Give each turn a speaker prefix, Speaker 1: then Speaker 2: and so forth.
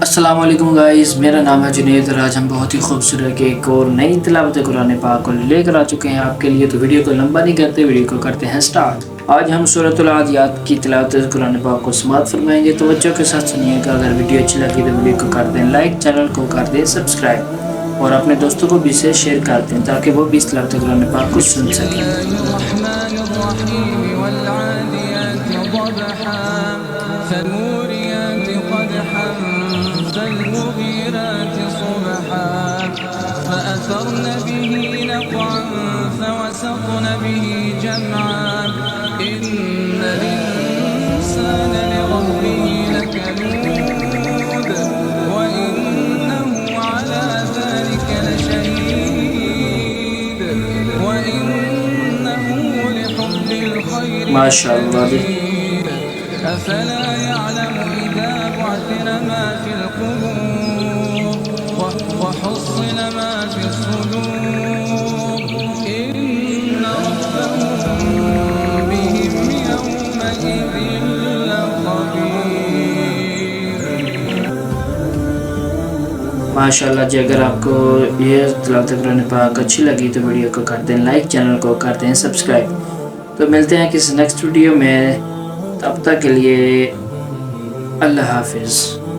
Speaker 1: अस्सलाम वालेकुम गाइस, मेरा नाम है जुनैद और आज हम बहुत ही खूबसूरत के एक और नई तिलावत कुरान पाक को लेकर आ चुके हैं आपके लिए। तो वीडियो को लंबा नहीं करते, वीडियो को करते हैं स्टार्ट। आज हम सूरतुल आदियात की तिलावत कुरान पाक को समाअत फरमाएंगे, तो बच्चों के साथ सुनिएगा। अगर वीडियो अच्छी लगी तो वीडियो को कर दें लाइक, चैनल को कर दें सब्सक्राइब और अपने दोस्तों को भी इसे शेयर कर दें ताकि वो भी इस तिलावत कुरान पाक को सुन सकें।
Speaker 2: فالمغيرات صبحا فأثرن به نقعا فوسطن به جمعا إن الإنسان لربه لكنود وإنه على ذلك لشهيد وإنه لحب الخير
Speaker 1: माशाअल्लाह।
Speaker 2: أفلا يعلم إذا بعثر ما في القبور وحصل ما في الصدور إن ربهم بهم يومئذ لخبير।
Speaker 1: माशाअल्लाह जी, अगर आपको ये तिलावत कुरान पाक अच्छी लगी तो वीडियो को कर दें लाइक, चैनल को कर दें सब्सक्राइब। तो मिलते हैं किसी नेक्स्ट वीडियो में, तब तक के लिए अल्लाह हाफिज़।